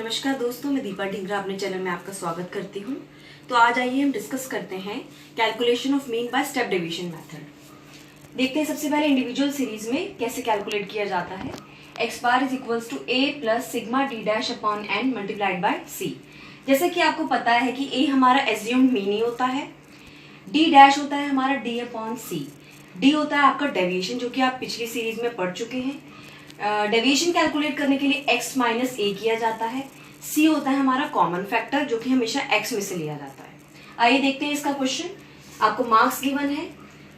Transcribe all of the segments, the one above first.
नमस्कार दोस्तों, मैं दीपा ढींगरा अपने चैनल में आपका स्वागत करती हूँ। तो आज आइए हम डिस्कस करते हैं calculation of mean by step division method. देखते हैं सबसे पहले इंडिविजुअल सीरीज में कैसे कैलकुलेट किया जाता है। X bar is equals to a plus sigma d dash upon n multiplied by c. जैसे कि आपको पता है कि ए हमारा एज्यूम्ड मीन ही होता है, डी डैश होता है हमारा डी अपॉन सी, डी होता है आपका डेविएशन जो कि आप पिछली सीरीज में पढ़ चुके हैं। डेविएशन कैलकुलेट करने के लिए x माइनस ए किया जाता है। c होता है हमारा कॉमन फैक्टर जो कि हमेशा x में से लिया जाता है। आइए देखते हैं इसका क्वेश्चन। आपको मार्क्स गिवन है,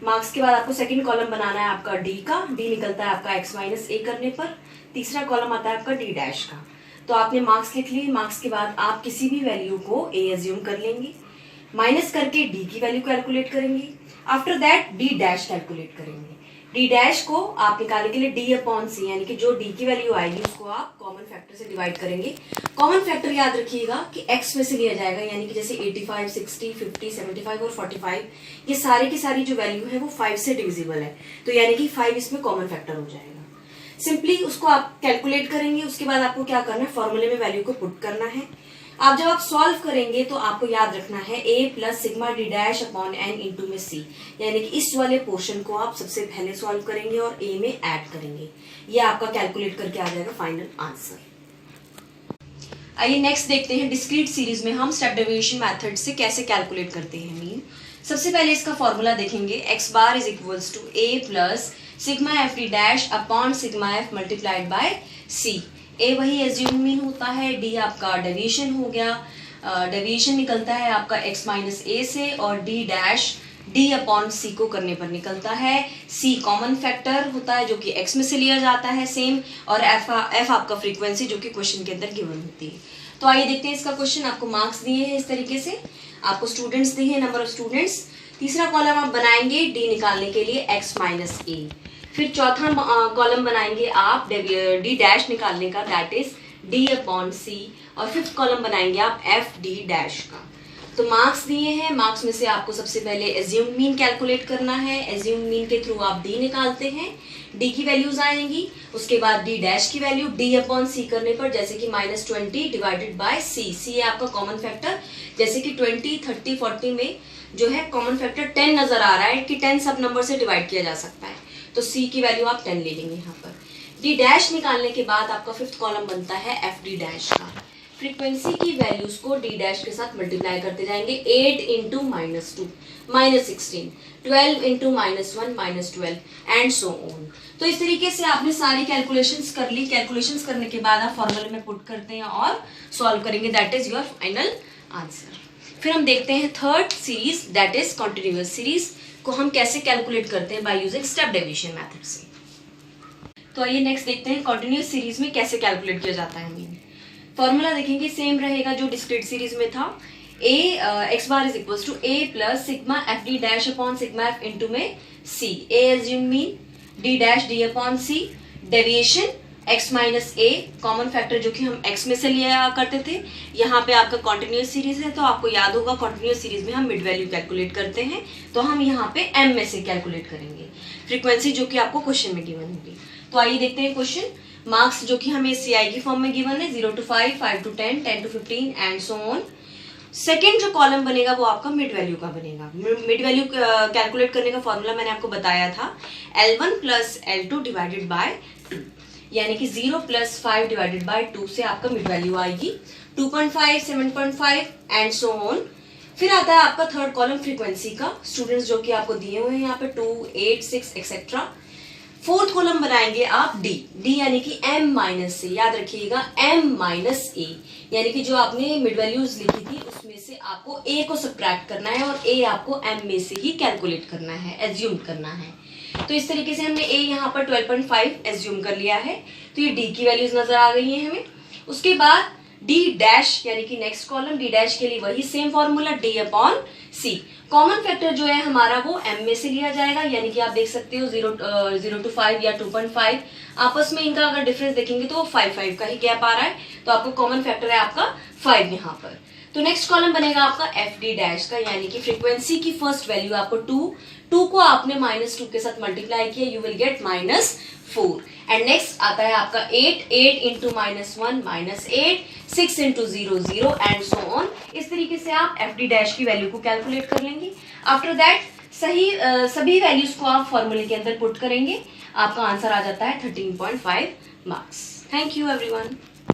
मार्क्स के बाद आपको सेकंड कॉलम बनाना है आपका d का, d निकलता है आपका x माइनस ए करने पर। तीसरा कॉलम आता है आपका d डैश का। तो आपने मार्क्स लिख लिए, मार्क्स के बाद आप किसी भी वैल्यू को a एज्यूम कर लेंगे, माइनस करके d की वैल्यू कैलकुलेट करेंगे। After that d dash calculate करेंगे। डी डैश को आप निकालने के लिए डी अपॉन सी, यानी कि जो डी की वैल्यू आएगी उसको आप कॉमन फैक्टर से डिवाइड करेंगे। कॉमन फैक्टर याद रखिएगा कि एक्स में से लिया जाएगा, यानी कि जैसे 85, 60, 50, 75 और 45 ये सारी की सारी जो वैल्यू है वो 5 से डिविजिबल है, तो यानी कि 5 इसमें कॉमन फैक्टर हो जाएगा। सिंपली उसको आप कैलकुलेट करेंगे। उसके बाद आपको क्या करना है, फॉर्मूले में वैल्यू को पुट करना है। आप जब आप सॉल्व करेंगे तो आपको याद रखना है a plus sigma d dash upon n into में c, यानी कि इस वाले पोर्शन को आप सबसे पहले सॉल्व करेंगे और a में ऐड करेंगे। ये आपका कैलकुलेट करके आ जाएगा फाइनल आंसर। आइए नेक्स्ट देखते हैं डिस्क्रीट सीरीज में हम स्टेप डेविएशन मेथड से कैसे कैलकुलेट करते हैं मीन। सबसे पहले इसका फॉर्मूला देखेंगे। x bar is equals to a plus sigma f d dash upon sigma f multiplied by c। A वही एज्यूम मीन होता है, डी आपका डेविएशन हो गया, डेविएशन निकलता है आपका x माइनस ए से, और डी डैश डी अपॉन सी को करने पर निकलता है। c कॉमन फैक्टर होता है जो कि x में से लिया जाता है सेम, और f आपका फ्रीक्वेंसी जो कि क्वेश्चन के अंदर गिवन होती है। तो आइए देखते हैं इसका क्वेश्चन। आपको मार्क्स दिए हैं इस तरीके से, आपको स्टूडेंट्स दिए हैं, नंबर ऑफ स्टूडेंट्स। तीसरा कॉलम आप बनाएंगे डी निकालने के लिए x माइनस ए। फिर चौथा कॉलम बनाएंगे आप डी डैश निकालने का, दैट इज डी अपॉन सी। और फिफ्थ कॉलम बनाएंगे आप एफ डी डैश का। तो मार्क्स दिए हैं, मार्क्स में से आपको सबसे पहले एज्यूम मीन कैलकुलेट करना है। एज्यूम मीन के थ्रू आप डी निकालते हैं, डी की वैल्यूज आएंगी। उसके बाद डी डैश की वैल्यू डी अपॉन सी करने पर, जैसे कि -20 डिवाइडेड बाय सी। सी है आपका कॉमन फैक्टर, जैसे कि 20, 30, 40 में जो है कॉमन फैक्टर 10 नजर आ रहा है कि 10 सब नंबर से डिवाइड किया जा सकता है, तो c की वैल्यू आप 10 ले लेंगे यहाँ पर। d डैश निकालने के बाद आपका फिफ्थ कॉलम बनता है एफ डी डैश का। फ्रीक्वेंसी की वैल्यूज को d डैश के साथ मल्टीप्लाई करते जाएंगे। 8 into -2 -16, 12 into -1 -12 and so on. तो इस तरीके से आपने सारी कैलकुलेशंस कर ली। कैलकुलेशंस करने के बाद आप फॉर्मूले में पुट करते हैं और सॉल्व करेंगे, that is your final answer. फिर हम देखते हैं third series, that is continuous series को हम कैसे कैलकुलेट करते हैं by using step deviation method से। तो आइए नेक्स्ट देखते हैं कॉन्टिन्यूअस सीरीज में कैसे कैलकुलेट किया जाता है मीन। फॉर्मूला देखेंगे सेम रहेगा जो डिस्क्रीट सीरीज में था। X bar is equals to a plus sigma f d dash upon sigma f into में c। a assume mean, d dash d upon c, deviation x minus a, common factor जो कि हम x में से लिया करते थे। यहाँ पे आपका कॉन्टिन्यूअस सीरीज है, तो आपको याद होगा कॉन्टिन्यूअस सीरीज में हम मिड वैल्यू कैलकुलेट करते हैं, तो हम यहाँ पे m में से कैलकुलेट करेंगे फ्रीक्वेंसी जो कि आपको क्वेश्चन में गिवन होगी। तो आइए देखते हैं क्वेश्चन। मार्क्स जो कि हमें CI की फॉर्म में गिवन है, 0 to 5, 5 to 10, 10 to 15 and so on. Second जो कॉलम बनेगा वो आपका मिड वैल्यू का बनेगा। मिड वैल्यू कैलकुलेट करने का फॉर्मूला मैंने आपको बताया था, L1 plus L2 divided by 2, यानी कि 0 प्लस 5 डिवाइडेड बाय 2 से आपका मिड वैल्यू आएगी 2.5, 7.5 एंड सो ऑन। फिर आता है आपका थर्ड कॉलम फ्रीक्वेंसी का, स्टूडेंट्स जो कि आपको दिए हुए हैं यहाँ पे 2, 8, 6 एक्सेट्रा। फोर्थ कॉलम बनाएंगे आप डी, डी यानी कि m माइनस से, याद रखिएगा m माइनस ए, यानी कि जो आपने मिड वैल्यूज लिखी थी उसमें से आपको a को सब्ट्रैक्ट करना है और a आपको m में से ही कैलकुलेट करना है, एज्यूम करना है। तो इस तरीके से हमने a यहाँ पर 12.5 एज्यूम कर लिया है, तो ये d की वैल्यूज नजर आ गई है हमें। उसके बाद d डैश यानी कि नेक्स्ट कॉलम, d डैश के लिए वही same formula d upon c। Common factor जो है हमारा वो m में से लिया जाएगा, यानी कि आप देख सकते हो 0 to 5 या 2.5, आपस में इनका अगर डिफरेंस देखेंगे तो 5 का ही गैप आ रहा है, तो आपको कॉमन फैक्टर है आपका 5 यहाँ पर। तो नेक्स्ट कॉलम बनेगा आपका एफ डी डैश का, यानी कि फ्रीक्वेंसी की फर्स्ट वैल्यू आपको 2 को आपने -2 के साथ मल्टीप्लाई किया, you will get -4 and next आता है आपका 8 into -1 -8 6 into 0 0 and so on. इस तरीके से आप FD डैश की वैल्यू को कैलकुलेट कर लेंगे। आफ्टर दैट सभी वैल्यूज को आप फॉर्मूले के अंदर पुट करेंगे, आपका आंसर आ जाता है 13.5 मार्क्स। Thank you everyone.